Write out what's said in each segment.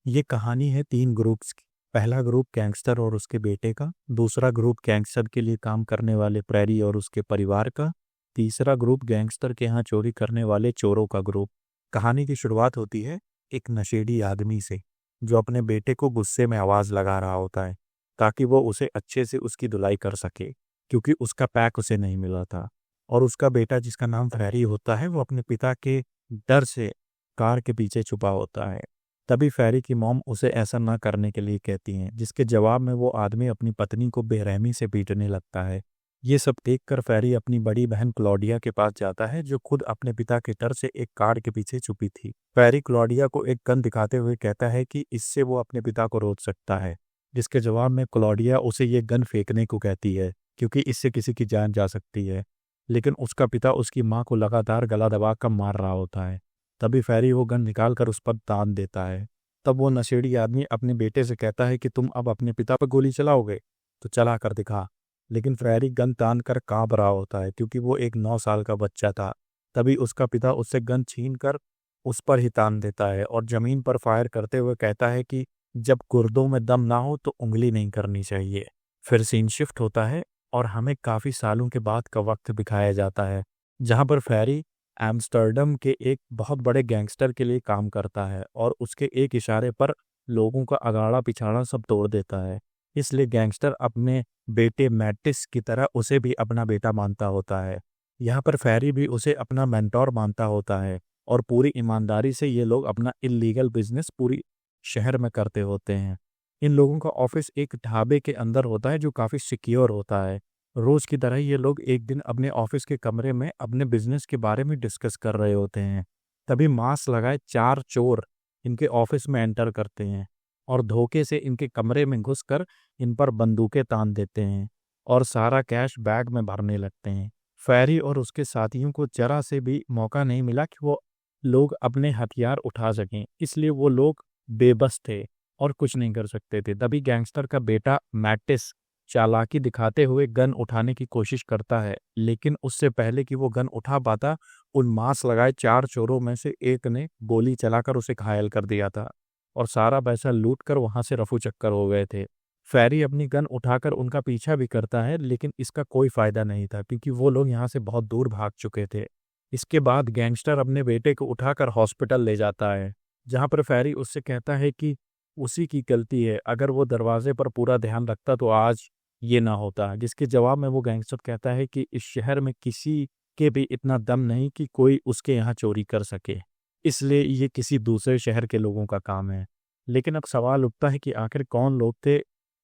ये कहानी है 3 ग्रुप्स की। पहला ग्रुप गैंगस्टर और उसके बेटे का, दूसरा ग्रुप गैंगस्टर के लिए काम करने वाले प्रेरी और उसके परिवार का, तीसरा ग्रुप गैंगस्टर के यहाँ चोरी करने वाले चोरों का ग्रुप। कहानी की शुरुआत होती है एक नशेड़ी आदमी से, जो अपने बेटे को गुस्से में आवाज लगा रहा होता है ताकि वो उसे अच्छे से उसकी धुलाई कर सके, क्योंकि उसका पैक उसे नहीं मिला था। और उसका बेटा, जिसका नाम फ्रैरी होता है, वो अपने पिता के डर से कार के पीछे छुपा होता है। तभी फैरी की मॉम उसे ऐसा ना करने के लिए कहती हैं, जिसके जवाब में वो आदमी अपनी पत्नी को बेरहमी से पीटने लगता है। ये सब देखकर फैरी अपनी बड़ी बहन क्लॉडिया के पास जाता है, जो खुद अपने पिता के डर से एक कार के पीछे छुपी थी। फैरी क्लॉडिया को एक गन दिखाते हुए कहता है कि इससे वो अपने पिता को रोक सकता है, जिसके जवाब में क्लॉडिया उसे ये गन फेंकने को कहती है, क्योंकि इससे किसी की जान जा सकती है। लेकिन उसका पिता उसकी माँ को लगातार गला दबाकर मार रहा होता है। तभी फैरी वो गन निकाल कर उस पर तान देता है। तब वो नशेड़ी आदमी अपने बेटे से कहता है कि तुम अब अपने पिता पर गोली चलाओगे तो चला कर दिखा। लेकिन फैरी गन तान कर कांप रहा होता है, क्योंकि वो एक 9 साल का बच्चा था। तभी उसका पिता उससे गन छीन कर उस पर ही तान देता है और जमीन पर फायर करते हुए कहता है कि जब गुर्दों में दम ना हो तो उंगली नहीं करनी चाहिए। फिर सीन शिफ्ट होता है और हमें काफी सालों के बाद का वक्त दिखाया जाता है, जहां पर फैरी एम्स्टर्डम के एक बहुत बड़े गैंगस्टर के लिए काम करता है और उसके एक इशारे पर लोगों का अगाड़ा पिछाड़ा सब तोड़ देता है। इसलिए गैंगस्टर अपने बेटे मैटिस की तरह उसे भी अपना बेटा मानता होता है। यहाँ पर फैरी भी उसे अपना मेंटोर मानता होता है और पूरी ईमानदारी से ये लोग अपना इल्लीगल बिजनेस पूरी शहर में करते होते हैं। इन लोगों का ऑफिस एक ढाबे के अंदर होता है, जो काफ़ी सिक्योर होता है। रोज की तरह ये लोग एक दिन अपने ऑफिस के कमरे में अपने बिजनेस के बारे में डिस्कस कर रहे होते हैं। तभी मास्क लगाए 4 चोर इनके ऑफिस में एंटर करते हैं और धोखे से इनके कमरे में घुसकर इन पर बंदूकें तान देते हैं और सारा कैश बैग में भरने लगते हैं। फैरी और उसके साथियों को जरा से भी मौका नहीं मिला कि वो लोग अपने हथियार उठा सकें, इसलिए वो लोग बेबस थे और कुछ नहीं कर सकते थे। तभी गैंगस्टर का बेटा मैटिस चालाकी दिखाते हुए गन उठाने की कोशिश करता है, लेकिन उससे पहले कि वो गन उठा पाता, उन मास्क लगाए 4 चोरों में से एक ने गोली चलाकर उसे घायल कर दिया था और सारा पैसा लूट कर वहां से रफू चक्कर हो गए थे। फैरी अपनी गन उठाकर उनका पीछा भी करता है, लेकिन इसका कोई फायदा नहीं था, क्योंकि वो लोग यहाँ से बहुत दूर भाग चुके थे। इसके बाद गैंगस्टर अपने बेटे को उठाकर हॉस्पिटल ले जाता है, जहां पर फैरी उससे कहता है कि उसी की गलती है, अगर वो दरवाजे पर पूरा ध्यान रखता तो आज ये ना होता। जिसके जवाब में वो गैंगस्टर कहता है कि इस शहर में किसी के भी इतना दम नहीं कि कोई उसके यहाँ चोरी कर सके, इसलिए ये किसी दूसरे शहर के लोगों का काम है। लेकिन अब सवाल उठता है कि आखिर कौन लोग थे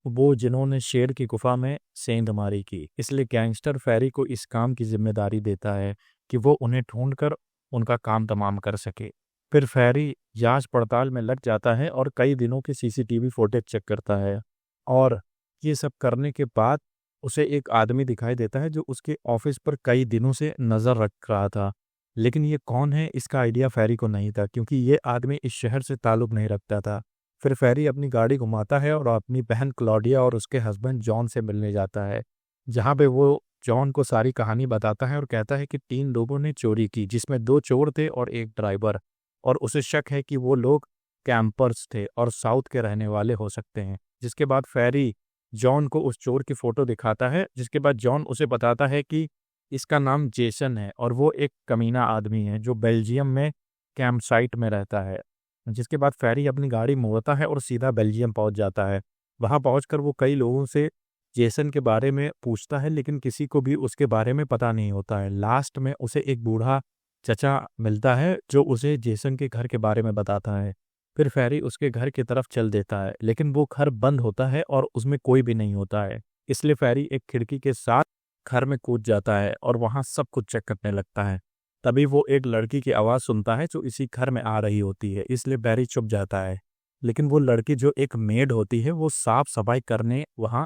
वो जिन्होंने शेर की गुफा में सेंधमारी की। इसलिए गैंगस्टर फैरी को इस काम की जिम्मेदारी देता है कि वो उन्हें ढूंढकर उनका काम तमाम कर सके। फिर फैरी जांच पड़ताल में लग जाता है और कई दिनों की सीसीटीवी फुटेज चेक करता है, और ये सब करने के बाद उसे एक आदमी दिखाई देता है जो उसके ऑफिस पर कई दिनों से नजर रख रहा था। लेकिन ये कौन है, इसका आइडिया फैरी को नहीं था, क्योंकि ये आदमी इस शहर से ताल्लुक नहीं रखता था। फिर फैरी अपनी गाड़ी घुमाता है और अपनी बहन क्लॉडिया और उसके हस्बैंड जॉन से मिलने जाता है, जहाँ पे वो जॉन को सारी कहानी बताता है और कहता है कि 3 लोगों ने चोरी की, जिसमें 2 चोर थे और एक ड्राइवर, और उसे शक है कि वो लोग कैंपर्स थे और साउथ के रहने वाले हो सकते हैं। जिसके बाद फैरी जॉन को उस चोर की फोटो दिखाता है, जिसके बाद जॉन उसे बताता है कि इसका नाम जेसन है और वो एक कमीना आदमी है जो बेल्जियम में कैंप साइट में रहता है। जिसके बाद फैरी अपनी गाड़ी मोड़ता है और सीधा बेल्जियम पहुंच जाता है। वहां पहुंचकर वो कई लोगों से जेसन के बारे में पूछता है, लेकिन किसी को भी उसके बारे में पता नहीं होता है। लास्ट में उसे एक बूढ़ा चचा मिलता है जो उसे जेसन के घर के बारे में बताता है। फिर फैरी उसके घर की तरफ चल देता है, लेकिन वो घर बंद होता है और उसमें कोई भी नहीं होता है। इसलिए फैरी एक खिड़की के साथ घर में कूद जाता है और वहां सब कुछ चेक करने लगता है। तभी वो एक लड़की की आवाज़ सुनता है जो इसी घर में आ रही होती है, इसलिए फैरी चुप जाता है। लेकिन वो लड़की जो एक मेड होती है वो साफ सफाई करने वहां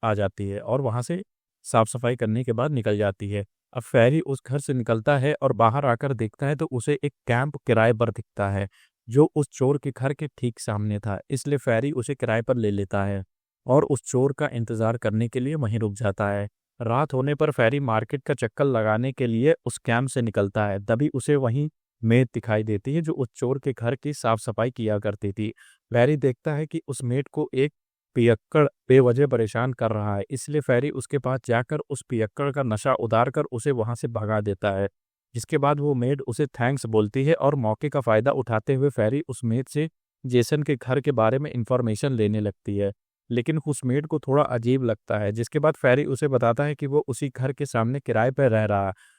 आ जाती है और वहां से साफ सफाई करने के बाद निकल जाती है। अब फैरी उस घर से निकलता है और बाहर आकर देखता है तो उसे एक कैंप किराए पर दिखता है, जो उस चोर के घर के ठीक सामने था। इसलिए फैरी उसे किराए पर ले लेता है और उस चोर का इंतजार करने के लिए वहीं रुक जाता है। रात होने पर फैरी मार्केट का चक्कर लगाने के लिए उस कैंप से निकलता है। तभी उसे वहीं मेड दिखाई देती है जो उस चोर के घर की साफ सफाई किया करती थी। फेरी देखता है कि उस मेड को एक पियक्कड़ बेवजह परेशान कर रहा है, इसलिए फेरी उसके पास जाकर उस पियक्कड़ का नशा उतार कर उसे वहां से भगा देता है। जिसके बाद वो मेड उसे थैंक्स बोलती है और मौके का फायदा उठाते हुए फेरी उस मेड से जेसन के घर के बारे में इंफॉर्मेशन लेने लगती है। लेकिन उस मेड को थोड़ा अजीब लगता है, जिसके बाद फेरी उसे बताता है कि वो उसी घर के सामने किराए पर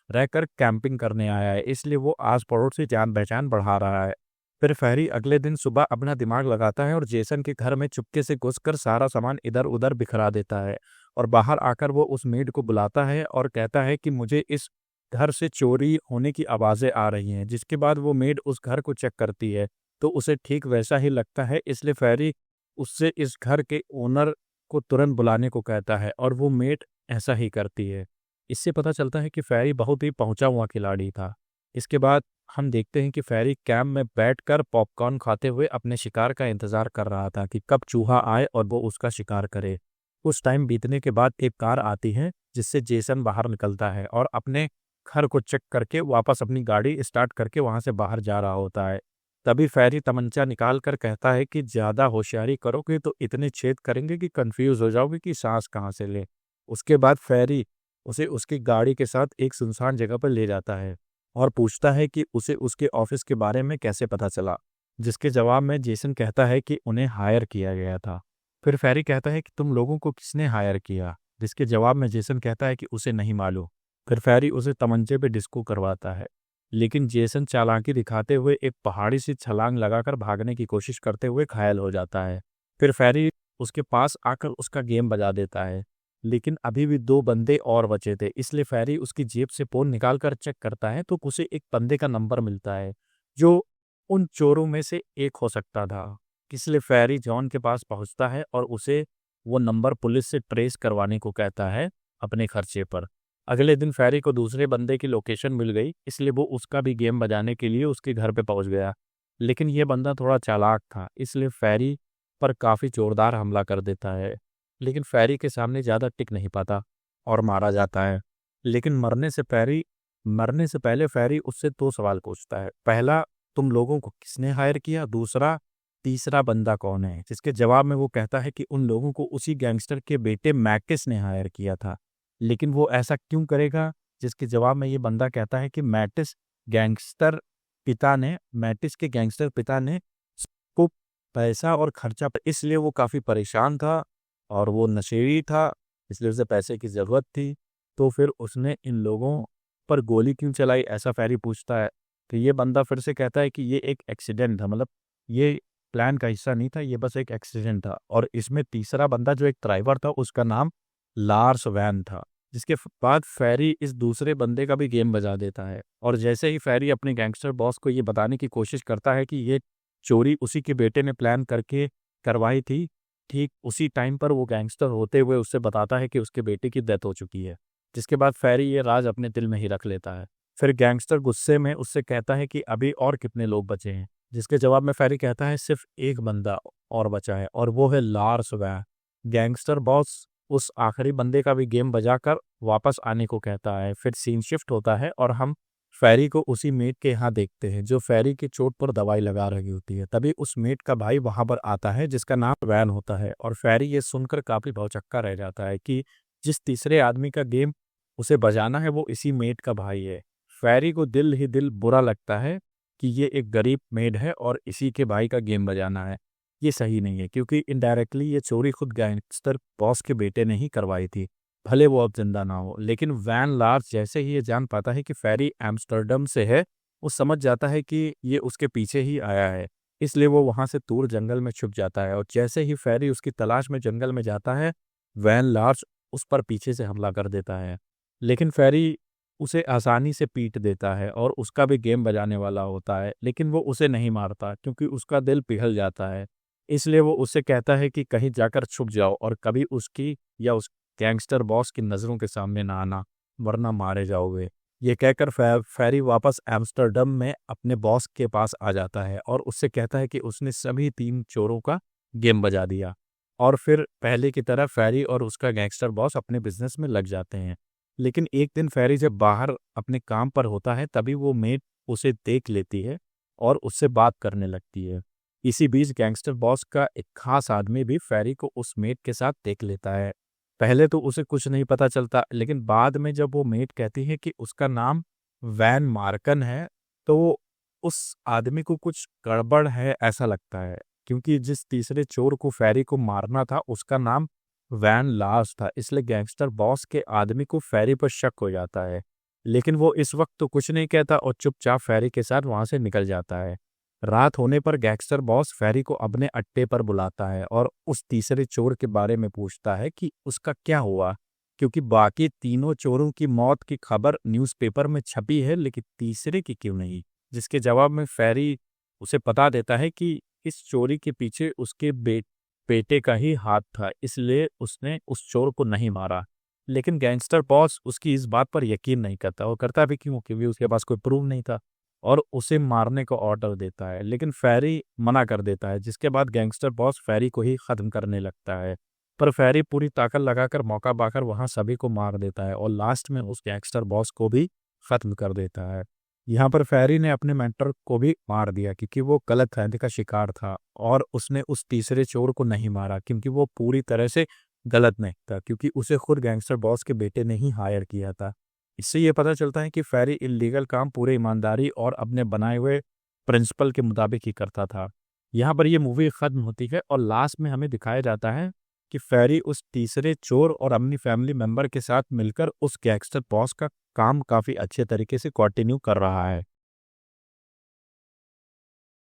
रहकर कैंपिंग करने आया है, इसलिए वो आस पड़ोस से जान पहचान बढ़ा रहा है। फिर फेरी अगले दिन सुबह अपना दिमाग लगाता है और जेसन के घर में चुपके से घुसकर सारा सामान इधर उधर बिखरा देता है। और बाहर आकर वो उस मेड को बुलाता है और कहता है कि मुझे इस घर से चोरी होने की आवाज़ें आ रही हैं। जिसके बाद वो मेड उस घर को चेक करती है तो उसे ठीक वैसा ही लगता है, इसलिए फेरी उससे इस घर के ओनर को तुरंत बुलाने को कहता है और वो मेड ऐसा ही करती है। इससे पता चलता है कि फेरी बहुत ही पहुंचा हुआ खिलाड़ी था। इसके बाद हम देखते हैं कि फेरी कैंप में बैठकर पॉपकॉर्न खाते हुए अपने शिकार का इंतजार कर रहा था कि कब चूहा आए और वो उसका शिकार करे। कुछ टाइम बीतने के बाद एक कार आती है जिससे जेसन बाहर निकलता है और अपने घर को चेक करके वापस अपनी गाड़ी स्टार्ट करके वहां से बाहर जा रहा होता है। तभी फेरी तमंचा निकाल कर कहता है कि ज्यादा होशियारी करोगे तो इतने छेद करेंगे कि कंफ्यूज हो जाओगे कि सांस कहाँ से ले। उसके बाद फेरी उसे उसकी गाड़ी के साथ एक सुनसान जगह पर ले जाता है और पूछता है कि उसे उसके ऑफिस के बारे में कैसे पता चला। जिसके जवाब में जेसन कहता है कि उन्हें हायर किया गया था। फिर फेरी कहता है कि तुम लोगों को किसने हायर किया, जिसके जवाब में जेसन कहता है कि उसे नहीं मालूम। फिर फेरी उसे तमंचे पे डिस्को करवाता है, लेकिन जेसन चालाकी दिखाते हुए एक पहाड़ी से छलांग लगाकर भागने की कोशिश करते हुए घायल हो जाता है। फिर फेरी उसके पास आकर उसका गेम बजा देता है, लेकिन अभी भी दो बंदे और बचे थे, इसलिए फेरी उसकी जेब से फोन निकालकर चेक करता है तो उसे एक बंदे का नंबर मिलता है जो उन चोरों में से एक हो सकता था। इसलिए फेरी जॉन के पास पहुंचता है और उसे वो नंबर पुलिस से ट्रेस करवाने को कहता है अपने खर्चे पर। अगले दिन फेरी को दूसरे बंदे की लोकेशन मिल गई, इसलिए वो उसका भी गेम बजाने के लिए उसके घर पे पहुंच गया। लेकिन ये बंदा थोड़ा चालाक था, इसलिए फेरी पर काफ़ी जोरदार हमला कर देता है। लेकिन फेरी के सामने ज़्यादा टिक नहीं पाता और मारा जाता है। लेकिन मरने से पहले फेरी उससे दो सवाल पूछता है। पहला, तुम लोगों को किसने हायर किया? दूसरा, तीसरा बंदा कौन है? जिसके जवाब में वो कहता है कि उन लोगों को उसी गैंगस्टर के बेटे मैकिस ने हायर किया था। लेकिन वो ऐसा क्यों करेगा? जिसके जवाब में ये बंदा कहता है कि मैटिस के गैंगस्टर पिता ने उसको पैसा और खर्चा, इसलिए वो काफ़ी परेशान था और वो नशेड़ी था, इसलिए उसे पैसे की ज़रूरत थी। तो फिर उसने इन लोगों पर गोली क्यों चलाई, ऐसा फेरी पूछता है। तो ये बंदा फिर से कहता है कि ये एक एक्सीडेंट था, मतलब ये प्लान का हिस्सा नहीं था, ये बस एक एक्सीडेंट था। और इसमें तीसरा बंदा जो एक ड्राइवर था उसका नाम लार्स वैन था। जिसके बाद फेरी इस दूसरे बंदे का भी गेम बजा देता है और जैसे ही फेरी अपने गैंगस्टर बॉस को ये बताने की कोशिश करता है कि ये चोरी उसी के बेटे ने प्लान करके करवाई थी, ठीक उसी टाइम पर वो गैंगस्टर होते हुए उससे बताता है कि उसके बेटे की डेथ हो चुकी है। जिसके बाद फेरी ये राज अपने दिल में ही रख लेता है। फिर गैंगस्टर गुस्से में उससे कहता है कि अभी और कितने लोग बचे हैं? जिसके जवाब में फेरी कहता है सिर्फ एक बंदा और बचा है और वो है लार्स वैन। गैंगस्टर बॉस उस आखिरी बंदे का भी गेम बजाकर वापस आने को कहता है। फिर सीन शिफ्ट होता है और हम फेरी को उसी मेट के यहाँ देखते हैं जो फेरी की चोट पर दवाई लगा रही होती है। तभी उस मेट का भाई वहां पर आता है जिसका नाम वैन होता है और फेरी ये सुनकर काफी भौचक्का रह जाता है कि जिस तीसरे आदमी का गेम उसे बजाना है वो इसी मेट का भाई है। फेरी को दिल ही दिल बुरा लगता है कि ये एक गरीब मेड है और इसी के भाई का गेम बजाना है। ये सही नहीं है क्योंकि इनडायरेक्टली ये चोरी खुद गैंगस्टर बॉस के बेटे ने ही करवाई थी, भले वो अब जिंदा ना हो। लेकिन वैन लार्स जैसे ही ये जान पाता है कि फेरी एम्स्टर्डम से है, वो समझ जाता है कि ये उसके पीछे ही आया है, इसलिए वो वहां से दूर जंगल में छुप जाता है। और जैसे ही फेरी उसकी तलाश में जंगल में जाता है, वैन लार्स उस पर पीछे से हमला कर देता है। लेकिन फेरी उसे आसानी से पीट देता है और उसका भी गेम बजाने वाला होता है, लेकिन वो उसे नहीं मारता क्योंकि उसका दिल पिघल जाता है। इसलिए वो उससे कहता है कि कहीं जाकर छुप जाओ और कभी उसकी या उस गैंगस्टर बॉस की नज़रों के सामने ना आना, वरना मारे जाओगे। ये कहकर फेरी वापस एम्स्टर्डम में अपने बॉस के पास आ जाता है और उससे कहता है कि उसने सभी 3 चोरों का गेम बजा दिया। और फिर पहले की तरह फेरी और उसका गैंगस्टर बॉस अपने बिजनेस में लग जाते हैं। लेकिन एक दिन फेरी जब बाहर अपने काम पर होता है तभी वो मेट उसे देख लेती है और उससे बात करने लगती है। इसी बीच गैंगस्टर बॉस का एक खास आदमी भी फेरी को उस मेट के साथ देख लेता है। पहले तो उसे कुछ नहीं पता चलता, लेकिन बाद में जब वो मेट कहती है कि उसका नाम वैन मार्कन है, तो उस आदमी को कुछ गड़बड़ है ऐसा लगता है, क्योंकि जिस तीसरे चोर को फेरी को मारना था उसका नाम वैन लास था। इसलिए गैंगस्टर बॉस के आदमी को फेरी पर शक हो जाता है, लेकिन वो इस वक्त तो कुछ नहीं कहता और चुपचाप फेरी के साथ वहां से निकल जाता है। रात होने पर गैंगस्टर बॉस फेरी को अपने अड्डे पर बुलाता है और उस तीसरे चोर के बारे में पूछता है कि उसका क्या हुआ, क्योंकि बाकी तीनों चोरों की मौत की खबर न्यूज़पेपर में छपी है, लेकिन तीसरे की क्यों नहीं। जिसके जवाब में फेरी उसे बता देता है कि इस चोरी के पीछे उसके बेटे का ही हाथ था, इसलिए उसने उस चोर को नहीं मारा। लेकिन गैंगस्टर बॉस उसकी इस बात पर यकीन नहीं करता। वो करता भी क्यों, क्योंकि उसके पास कोई प्रूफ नहीं था, और उसे मारने का ऑर्डर देता है, लेकिन फेरी मना कर देता है। जिसके बाद गैंगस्टर बॉस फेरी को ही खत्म करने लगता है, पर फेरी पूरी ताकत लगाकर मौका पाकर वहां सभी को मार देता है और लास्ट में उस गैंगस्टर बॉस को भी खत्म कर देता है। यहाँ पर फेरी ने अपने मेंटर को भी मार दिया, क्योंकि वो गलतफहमी का शिकार था, और उसने उस तीसरे चोर को नहीं मारा क्योंकि वो पूरी तरह से गलत नहीं था, क्योंकि उसे खुद गैंगस्टर बॉस के बेटे ने ही हायर किया था। इससे ये पता चलता है कि फेरी इल्लीगल काम पूरे ईमानदारी और अपने बनाए हुए प्रिंसिपल के मुताबिक ही करता था। यहाँ पर ये मूवी खत्म होती है और लास्ट में हमें दिखाया जाता है कि फेरी उस तीसरे चोर और अपनी फैमिली मेंबर के साथ मिलकर उस गैंगस्टर बॉस का काम काफी अच्छे तरीके से कंटिन्यू कर रहा है।